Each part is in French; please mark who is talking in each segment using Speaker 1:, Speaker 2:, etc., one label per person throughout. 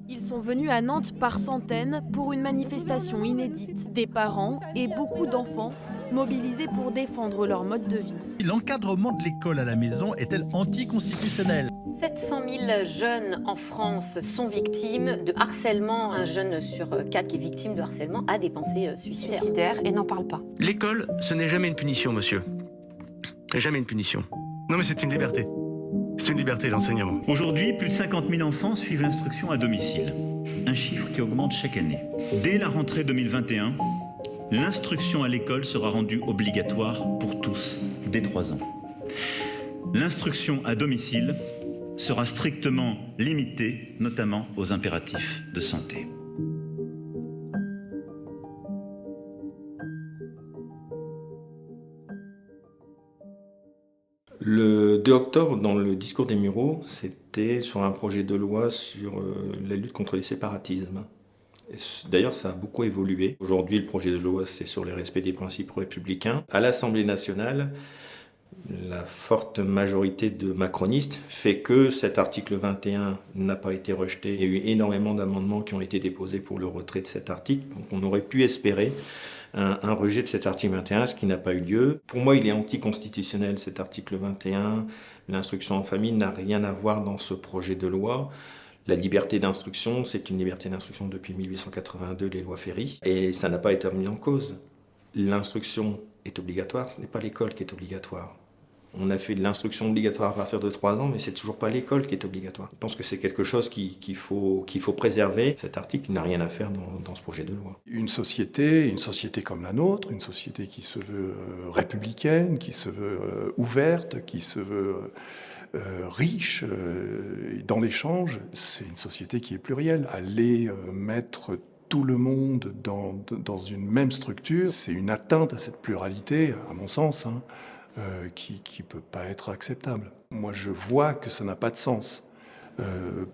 Speaker 1: Ils sont venus à Nantes par centaines pour une manifestation inédite. Des parents et beaucoup d'enfants mobilisés pour défendre leur mode de vie.
Speaker 2: L'encadrement de l'école à la maison est-elle anticonstitutionnelle?
Speaker 3: 700 000 jeunes en France sont victimes de harcèlement. Un jeune sur quatre qui est victime de harcèlement a des pensées suicidaires et n'en parle pas.
Speaker 4: L'école, ce n'est jamais une punition, monsieur. Jamais une punition.
Speaker 5: Non mais c'est une liberté. C'est une liberté, l'enseignement.
Speaker 6: Aujourd'hui, plus de 50 000 enfants suivent l'instruction à domicile. Un chiffre qui augmente chaque année. Dès la rentrée 2021, l'instruction à l'école sera rendue obligatoire pour tous, dès 3 ans. L'instruction à domicile sera strictement limitée, notamment aux impératifs de santé.
Speaker 7: Le 2 octobre, dans le discours des Mureaux, c'était sur un projet de loi sur la lutte contre les séparatismes. D'ailleurs, ça a beaucoup évolué. Aujourd'hui, le projet de loi, c'est sur le respect des principes républicains. À l'Assemblée nationale, la forte majorité de macronistes fait que cet article 21 n'a pas été rejeté. Il y a eu énormément d'amendements qui ont été déposés pour le retrait de cet article. Donc on aurait pu espérer un rejet de cet article 21, ce qui n'a pas eu lieu. Pour moi, il est anticonstitutionnel, cet article 21. L'instruction en famille n'a rien à voir dans ce projet de loi. La liberté d'instruction, c'est une liberté d'instruction depuis 1882, les lois Ferry, et ça n'a pas été mis en cause. L'instruction est obligatoire, ce n'est pas l'école qui est obligatoire. On a fait de l'instruction obligatoire à partir de 3 ans, mais c'est toujours pas l'école qui est obligatoire. Je pense que c'est quelque chose qu'il faut préserver. Cet article n'a rien à faire dans ce projet de loi.
Speaker 8: Une société comme la nôtre, une société qui se veut républicaine, qui se veut ouverte, qui se veut riche dans l'échange, c'est une société qui est plurielle. Aller mettre tout le monde dans une même structure, c'est une atteinte à cette pluralité, à mon sens, qui peut pas être acceptable. Moi, je vois que ça n'a pas de sens,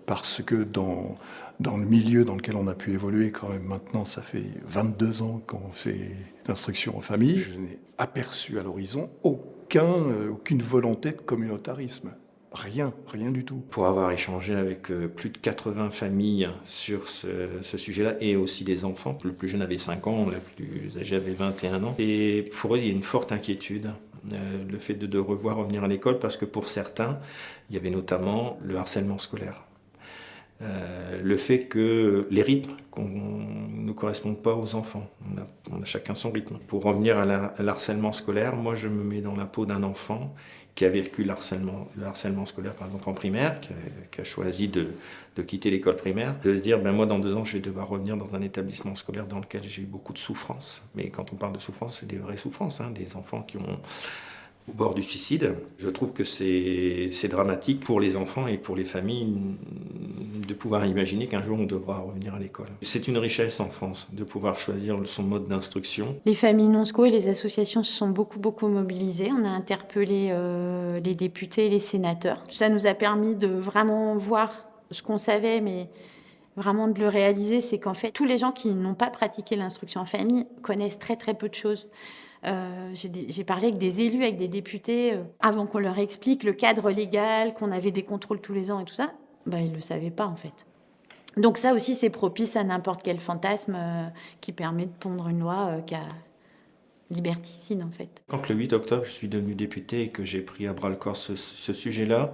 Speaker 8: parce que dans le milieu dans lequel on a pu évoluer, quand même maintenant, ça fait 22 ans qu'on fait l'instruction en famille, je n'ai aperçu à l'horizon aucune volonté de communautarisme. Rien du tout.
Speaker 7: Pour avoir échangé avec plus de 80 familles sur ce sujet-là, et aussi des enfants, le plus jeune avait 5 ans, la plus âgée avait 21 ans, et pour eux, il y a une forte inquiétude. Le fait de revoir revenir à l'école, parce que pour certains, il y avait notamment le harcèlement scolaire. Le fait que les rythmes ne correspondent pas aux enfants. On a chacun son rythme. Pour revenir à l'harcèlement scolaire, moi je me mets dans la peau d'un enfant qui a vécu le harcèlement scolaire, par exemple en primaire, qui a choisi de quitter l'école primaire, de se dire, moi dans 2 ans je vais devoir revenir dans un établissement scolaire dans lequel j'ai eu beaucoup de souffrance. Mais quand on parle de souffrance, c'est des vraies souffrances, des enfants qui ont au bord du suicide. Je trouve que c'est dramatique pour les enfants et pour les familles de pouvoir imaginer qu'un jour on devra revenir à l'école. C'est une richesse en France de pouvoir choisir son mode d'instruction.
Speaker 9: Les familles non-sco et les associations se sont beaucoup mobilisées. On a interpellé les députés et les sénateurs. Ça nous a permis de vraiment voir ce qu'on savait, mais vraiment de le réaliser, c'est qu'en fait, tous les gens qui n'ont pas pratiqué l'instruction en famille connaissent très peu de choses. J'ai parlé avec des élus, avec des députés, avant qu'on leur explique le cadre légal, qu'on avait des contrôles tous les ans et tout ça, ils ne le savaient pas en fait. Donc ça aussi, c'est propice à n'importe quel fantasme qui permet de pondre une loi liberticide en fait.
Speaker 7: Quand le 8 octobre, je suis devenu député et que j'ai pris à bras-le-corps ce sujet-là,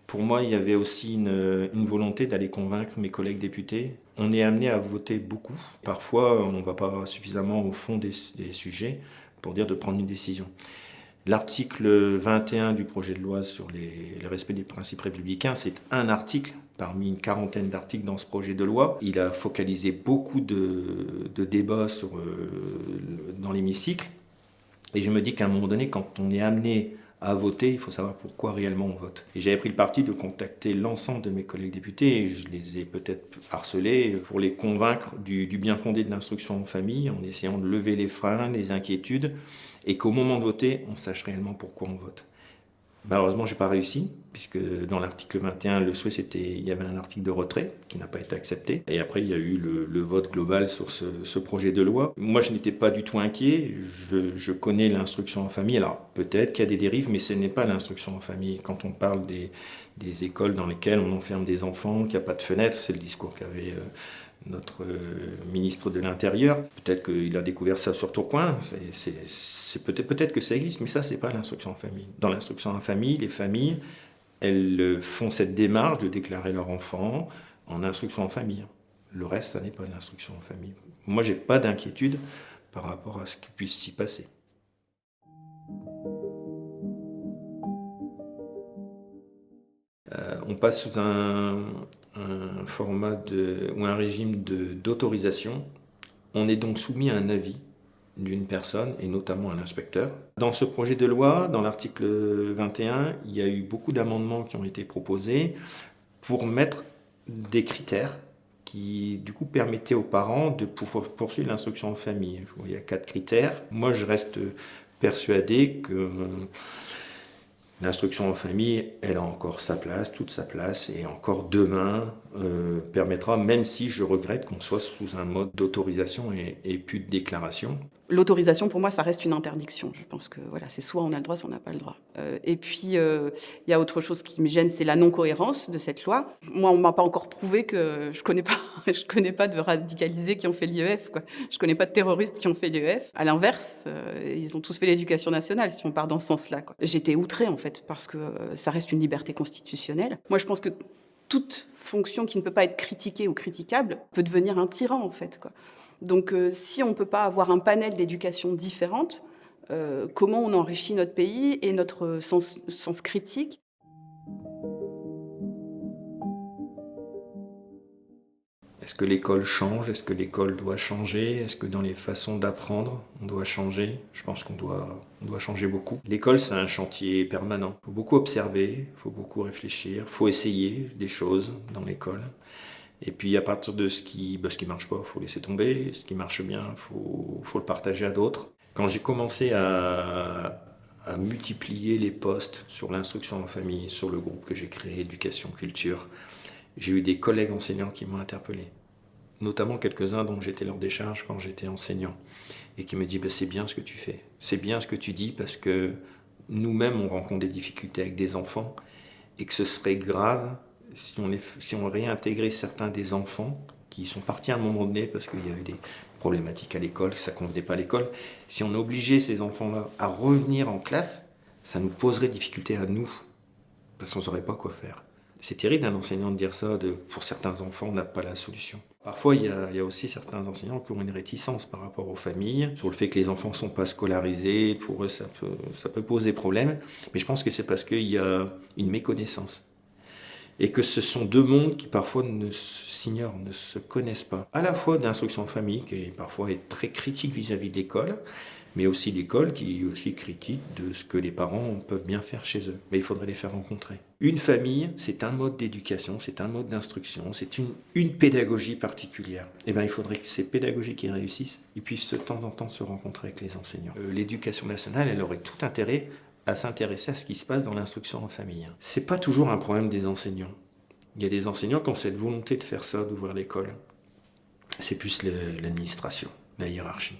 Speaker 7: pour moi, il y avait aussi une volonté d'aller convaincre mes collègues députés. On est amené à voter beaucoup. Parfois, on ne va pas suffisamment au fond des sujets pour dire de prendre une décision. L'article 21 du projet de loi sur le respect des principes républicains, c'est un article parmi une quarantaine d'articles dans ce projet de loi. Il a focalisé beaucoup de débats dans l'hémicycle. Et je me dis qu'à un moment donné, quand on est amené à voter, il faut savoir pourquoi réellement on vote. Et j'avais pris le parti de contacter l'ensemble de mes collègues députés, et je les ai peut-être harcelés pour les convaincre du bien fondé de l'instruction en famille, en essayant de lever les freins, les inquiétudes, et qu'au moment de voter, on sache réellement pourquoi on vote. Malheureusement, je n'ai pas réussi, puisque dans l'article 21, le souhait, il y avait un article de retrait qui n'a pas été accepté. Et après, il y a eu le vote global sur ce projet de loi. Moi, je n'étais pas du tout inquiet. Je connais l'instruction en famille. Alors, peut-être qu'il y a des dérives, mais ce n'est pas l'instruction en famille. Quand on parle des écoles dans lesquelles on enferme des enfants, qu'il n'y a pas de fenêtre, c'est le discours qu'avait notre ministre de l'Intérieur. Peut-être qu'il a découvert ça sur Tourcoing, peut-être que ça existe, mais ça, c'est pas l'instruction en famille. Dans l'instruction en famille, les familles, elles font cette démarche de déclarer leur enfant en instruction en famille. Le reste, ça n'est pas de l'instruction en famille. Moi, j'ai pas d'inquiétude par rapport à ce qui puisse s'y passer. On passe sous un format ou un régime d'autorisation. On est donc soumis à un avis d'une personne, et notamment à l'inspecteur. Dans ce projet de loi, dans l'article 21, il y a eu beaucoup d'amendements qui ont été proposés pour mettre des critères qui, du coup, permettaient aux parents de pouvoir poursuivre l'instruction en famille. Il y a 4 critères. Moi, je reste persuadé que l'instruction en famille, elle a encore sa place, toute sa place, et encore demain permettra, même si je regrette qu'on soit sous un mode d'autorisation et plus de déclaration.
Speaker 10: L'autorisation, pour moi, ça reste une interdiction. Je pense que voilà, c'est soit on a le droit, soit on n'a pas le droit. Et puis, il y a autre chose qui me gêne, c'est la non-cohérence de cette loi. Moi, on ne m'a pas encore prouvé que je connais pas de radicalisés qui ont fait l'IEF, quoi. Je connais pas de terroristes qui ont fait l'IEF. À l'inverse, ils ont tous fait l'éducation nationale, si on part dans ce sens-là, quoi. J'étais outrée, en fait, parce que ça reste une liberté constitutionnelle. Moi, je pense que toute fonction qui ne peut pas être critiquée ou critiquable peut devenir un tyran, en fait, quoi. Donc, si on ne peut pas avoir un panel d'éducation différente, comment on enrichit notre pays et notre sens critique?
Speaker 7: Est-ce que l'école change? Est-ce que l'école doit changer? Est-ce que dans les façons d'apprendre, on doit changer? Je pense qu'on doit changer beaucoup. L'école, c'est un chantier permanent. Il faut beaucoup observer, il faut beaucoup réfléchir, il faut essayer des choses dans l'école. Et puis à partir de ce qui marche pas, il faut laisser tomber. Ce qui marche bien, faut le partager à d'autres. Quand j'ai commencé à multiplier les postes sur l'instruction en famille, sur le groupe que j'ai créé, Éducation Culture, j'ai eu des collègues enseignants qui m'ont interpellé. Notamment quelques-uns dont j'étais leur décharge quand j'étais enseignant. Et qui me disent c'est bien ce que tu fais. C'est bien ce que tu dis parce que nous-mêmes, on rencontre des difficultés avec des enfants et que ce serait grave si on réintégrait certains des enfants qui sont partis à un moment donné parce qu'il y avait des problématiques à l'école, que ça ne convenait pas à l'école, si on obligeait ces enfants-là à revenir en classe, ça nous poserait difficulté à nous, parce qu'on ne saurait pas quoi faire. C'est terrible d'un enseignant de dire ça, pour certains enfants, on n'a pas la solution. Parfois, il y a aussi certains enseignants qui ont une réticence par rapport aux familles, sur le fait que les enfants ne sont pas scolarisés, pour eux ça peut poser problème, mais je pense que c'est parce qu'il y a une méconnaissance. Et que ce sont deux mondes qui parfois s'ignorent, ne se connaissent pas. À la fois d'instruction en famille, qui parfois est très critique vis-à-vis de l'école, mais aussi l'école qui est aussi critique de ce que les parents peuvent bien faire chez eux. Mais il faudrait les faire rencontrer. Une famille, c'est un mode d'éducation, c'est un mode d'instruction, c'est une pédagogie particulière. Et bien, il faudrait que ces pédagogies qui réussissent, ils puissent de temps en temps se rencontrer avec les enseignants. L'éducation nationale, elle aurait tout intérêt à s'intéresser à ce qui se passe dans l'instruction en famille. C'est pas toujours un problème des enseignants. Il y a des enseignants qui ont cette volonté de faire ça, d'ouvrir l'école. C'est plus l'administration, la hiérarchie,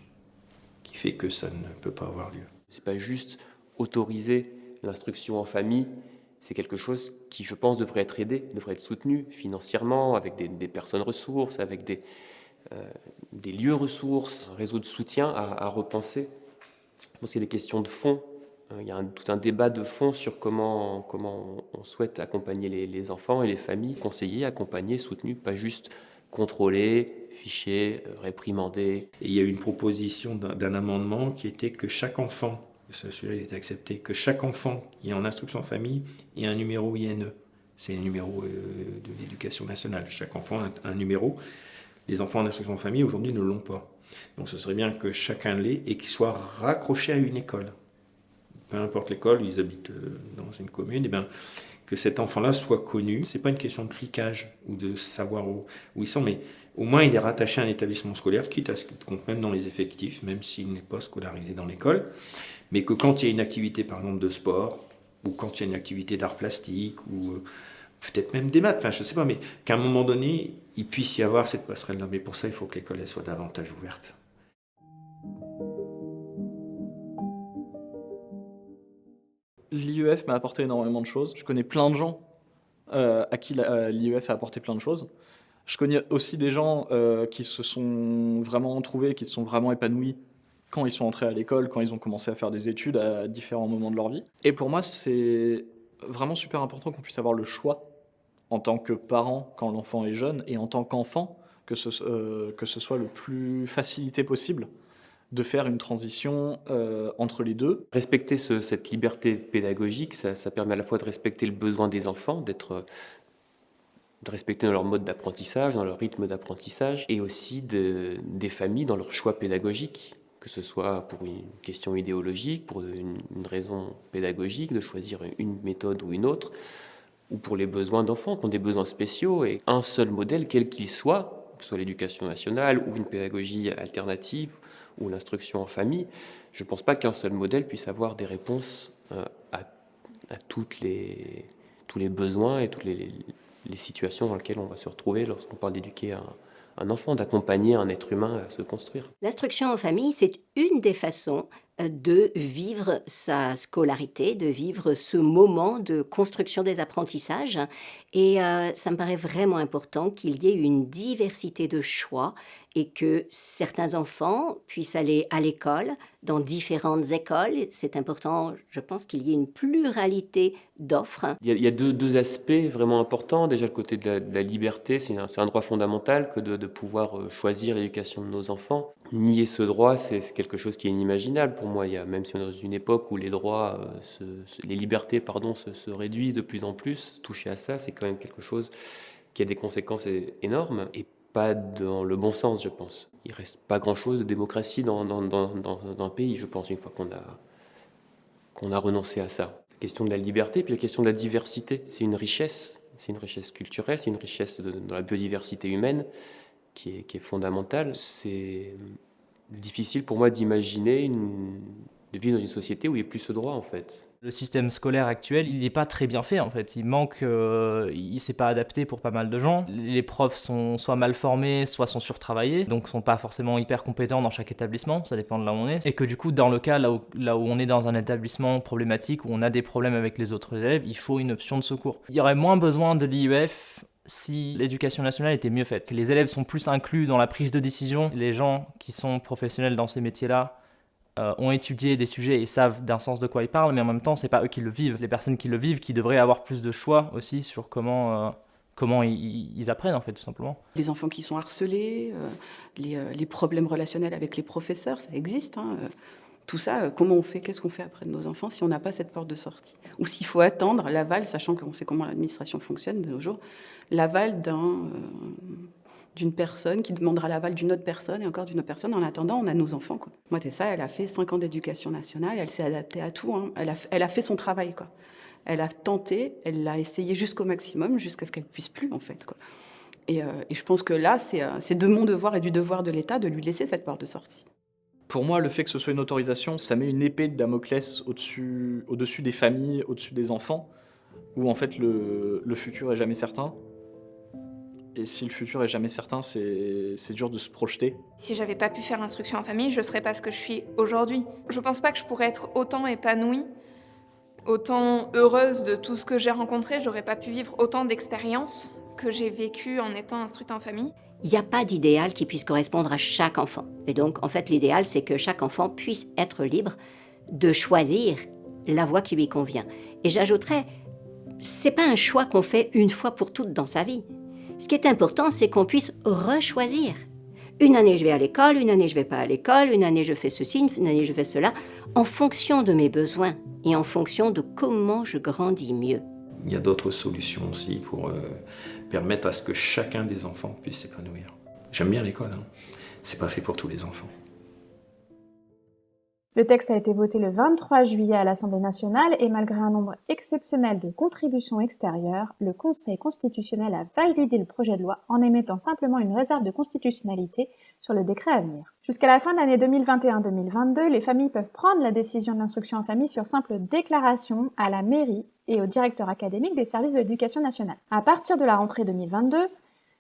Speaker 7: qui fait que ça ne peut pas avoir lieu.
Speaker 11: C'est pas juste autoriser l'instruction en famille, c'est quelque chose qui, je pense, devrait être aidé, devrait être soutenu financièrement, avec des personnes ressources, avec des lieux ressources, un réseau de soutien à repenser. Je pense qu'il y a des questions de fond. Il y a tout un débat de fond sur comment on souhaite accompagner les enfants et les familles, conseiller, accompagner, soutenu, pas juste contrôler, ficher, réprimander.
Speaker 7: Et il y a eu une proposition d'un amendement qui était que chaque enfant, celui-là il était accepté, que chaque enfant qui est en instruction en famille ait un numéro INE. C'est le numéro de l'éducation nationale. Chaque enfant a un numéro. Les enfants en instruction en famille aujourd'hui ne l'ont pas. Donc ce serait bien que chacun l'ait et qu'il soit raccroché à une école. Peu importe l'école, ils habitent dans une commune, et bien que cet enfant-là soit connu. C'est pas une question de flicage ou de savoir où ils sont, mais au moins il est rattaché à un établissement scolaire, quitte à ce qu'il compte même dans les effectifs, même s'il n'est pas scolarisé dans l'école. Mais que quand il y a une activité, par exemple, de sport, ou quand il y a une activité d'art plastique, ou peut-être même des maths, enfin je sais pas, mais qu'à un moment donné, il puisse y avoir cette passerelle-là. Mais pour ça, il faut que l'école elle soit davantage ouverte.
Speaker 12: L'IEF m'a apporté énormément de choses. Je connais plein de gens à qui l'IEF a apporté plein de choses. Je connais aussi des gens qui se sont vraiment trouvés, qui se sont vraiment épanouis quand ils sont entrés à l'école, quand ils ont commencé à faire des études à différents moments de leur vie. Et pour moi, c'est vraiment super important qu'on puisse avoir le choix en tant que parent quand l'enfant est jeune et en tant qu'enfant, que ce soit le plus facilité possible de faire une transition entre les deux.
Speaker 11: Respecter cette liberté pédagogique, ça permet à la fois de respecter le besoin des enfants, de respecter dans leur mode d'apprentissage, dans leur rythme d'apprentissage, et aussi des familles dans leur choix pédagogique, que ce soit pour une question idéologique, pour une raison pédagogique, de choisir une méthode ou une autre, ou pour les besoins d'enfants qui ont des besoins spéciaux, et un seul modèle, quel qu'il soit, que ce soit l'éducation nationale ou une pédagogie alternative, ou l'instruction en famille, je ne pense pas qu'un seul modèle puisse avoir des réponses à tous les besoins et toutes les situations dans lesquelles on va se retrouver lorsqu'on parle d'éduquer un enfant, d'accompagner un être humain à se construire.
Speaker 13: L'instruction en famille, c'est une des façons de vivre sa scolarité, de vivre ce moment de construction des apprentissages. Et ça me paraît vraiment important qu'il y ait une diversité de choix et que certains enfants puissent aller à l'école, dans différentes écoles. C'est important, je pense, qu'il y ait une pluralité d'offres.
Speaker 11: Il y a deux aspects vraiment importants. Déjà, le côté de la liberté, c'est un droit fondamental que de pouvoir choisir l'éducation de nos enfants. Nier ce droit, c'est quelque chose qui est inimaginable pour moi. Même si on est dans une époque où les droits, les libertés se réduisent de plus en plus, toucher à ça, c'est quand même quelque chose qui a des conséquences énormes et pas dans le bon sens, je pense. Il reste pas grand-chose de démocratie dans un pays, je pense, une fois qu'on a renoncé à ça. La question de la liberté, puis la question de la diversité, c'est une richesse culturelle, c'est une richesse dans la biodiversité humaine qui est fondamentale. C'est difficile pour moi d'imaginer de vivre dans une société où il n'y a plus ce droit, en fait.
Speaker 14: Le système scolaire actuel, il n'est pas très bien fait, en fait. Il manque, il ne s'est pas adapté pour pas mal de gens. Les profs sont soit mal formés, soit sont surtravaillés, donc ne sont pas forcément hyper compétents dans chaque établissement, ça dépend de là où on est. Et que du coup, dans le cas là où on est dans un établissement problématique, où on a des problèmes avec les autres élèves, il faut une option de secours. Il y aurait moins besoin de l'IEF si l'éducation nationale était mieux faite. Les élèves sont plus inclus dans la prise de décision. Les gens qui sont professionnels dans ces métiers-là ont étudié des sujets et savent d'un sens de quoi ils parlent, mais en même temps, c'est pas eux qui le vivent. Les personnes qui le vivent, qui devraient avoir plus de choix aussi sur comment ils apprennent, en fait, tout simplement.
Speaker 10: Les enfants qui sont harcelés, les problèmes relationnels avec les professeurs, ça existe. Tout ça, comment on fait, qu'est-ce qu'on fait après de nos enfants si on n'a pas cette porte de sortie? Ou s'il faut attendre l'aval, sachant qu'on sait comment l'administration fonctionne de nos jours, l'aval d'une personne qui demandera l'aval d'une autre personne et encore d'une autre personne. En attendant, on a nos enfants, quoi. Moi, Tessa, elle a fait 5 ans d'éducation nationale, elle s'est adaptée à tout. Elle a fait son travail, quoi. Elle a tenté, elle l'a essayé jusqu'au maximum, jusqu'à ce qu'elle puisse plus, en fait, quoi. Et je pense que là, c'est de mon devoir et du devoir de l'État de lui laisser cette porte de sortie.
Speaker 12: Pour moi, le fait que ce soit une autorisation, ça met une épée de Damoclès au-dessus des familles, au-dessus des enfants, où en fait le futur est jamais certain. Et si le futur est jamais certain, c'est dur de se projeter.
Speaker 15: Si j'avais pas pu faire l'instruction en famille, je serais pas ce que je suis aujourd'hui. Je pense pas que je pourrais être autant épanouie, autant heureuse de tout ce que j'ai rencontré. J'aurais pas pu vivre autant d'expériences que j'ai vécues en étant instruite en famille.
Speaker 13: Il n'y a pas d'idéal qui puisse correspondre à chaque enfant. Et donc, en fait, l'idéal, c'est que chaque enfant puisse être libre de choisir la voie qui lui convient. Et j'ajouterais, c'est pas un choix qu'on fait une fois pour toutes dans sa vie. Ce qui est important, c'est qu'on puisse rechoisir. Une année, je vais à l'école, une année, je vais pas à l'école, une année, je fais ceci, une année, je fais cela, en fonction de mes besoins et en fonction de comment je grandis mieux.
Speaker 7: Il y a d'autres solutions aussi pour permettre à ce que chacun des enfants puisse s'épanouir. J'aime bien l'école, c'est pas fait pour tous les enfants.
Speaker 16: Le texte a été voté le 23 juillet à l'Assemblée nationale et malgré un nombre exceptionnel de contributions extérieures, le Conseil constitutionnel a validé le projet de loi en émettant simplement une réserve de constitutionnalité sur le décret à venir. Jusqu'à la fin de l'année 2021-2022, les familles peuvent prendre la décision de l'instruction en famille sur simple déclaration à la mairie et au directeur académique des services de l'éducation nationale. À partir de la rentrée 2022,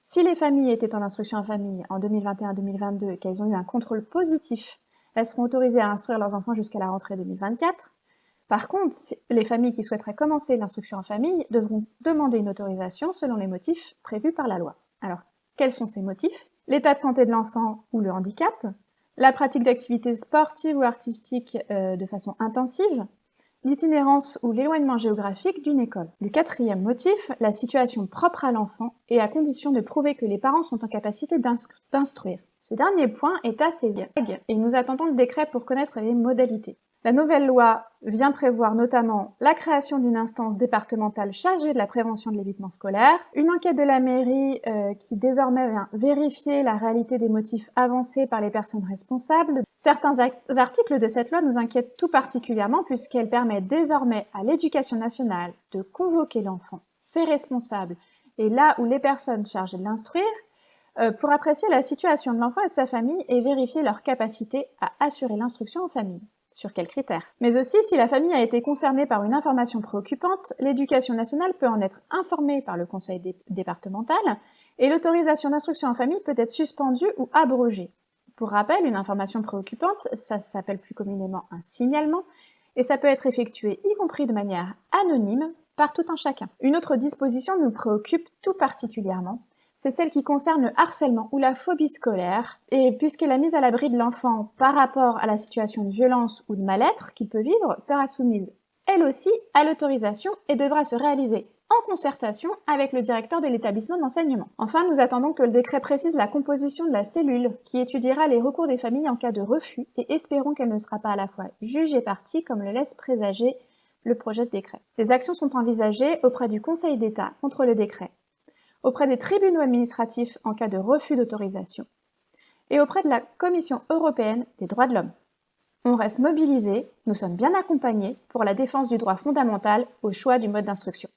Speaker 16: si les familles étaient en instruction en famille en 2021-2022 et qu'elles ont eu un contrôle positif, elles seront autorisées à instruire leurs enfants jusqu'à la rentrée 2024. Par contre, les familles qui souhaiteraient commencer l'instruction en famille devront demander une autorisation selon les motifs prévus par la loi. Alors, quels sont ces motifs? L'état de santé de l'enfant ou le handicap, la pratique d'activités sportives ou artistiques de façon intensive, l'itinérance ou l'éloignement géographique d'une école. Le quatrième motif, la situation propre à l'enfant et à condition de prouver que les parents sont en capacité d'instruire. Ce dernier point est assez vague et nous attendons le décret pour connaître les modalités. La nouvelle loi vient prévoir notamment la création d'une instance départementale chargée de la prévention de l'évitement scolaire, une enquête de la mairie qui désormais vient vérifier la réalité des motifs avancés par les personnes responsables. Certains articles de cette loi nous inquiètent tout particulièrement puisqu'elle permet désormais à l'Éducation nationale de convoquer l'enfant, ses responsables et là où les personnes chargées de l'instruire pour apprécier la situation de l'enfant et de sa famille et vérifier leur capacité à assurer l'instruction en famille. Sur quels critères? Mais aussi, si la famille a été concernée par une information préoccupante, l'Éducation nationale peut en être informée par le conseil départemental et l'autorisation d'instruction en famille peut être suspendue ou abrogée. Pour rappel, une information préoccupante, ça s'appelle plus communément un signalement, et ça peut être effectué, y compris de manière anonyme, par tout un chacun. Une autre disposition nous préoccupe tout particulièrement, c'est celle qui concerne le harcèlement ou la phobie scolaire, et puisque la mise à l'abri de l'enfant par rapport à la situation de violence ou de mal-être qu'il peut vivre sera soumise, elle aussi, à l'autorisation et devra se réaliser en concertation avec le directeur de l'établissement d'enseignement. Enfin, nous attendons que le décret précise la composition de la cellule qui étudiera les recours des familles en cas de refus et espérons qu'elle ne sera pas à la fois juge et partie comme le laisse présager le projet de décret. Des actions sont envisagées auprès du Conseil d'État contre le décret, auprès des tribunaux administratifs en cas de refus d'autorisation, et auprès de la Commission européenne des droits de l'homme. On reste mobilisés, nous sommes bien accompagnés pour la défense du droit fondamental au choix du mode d'instruction.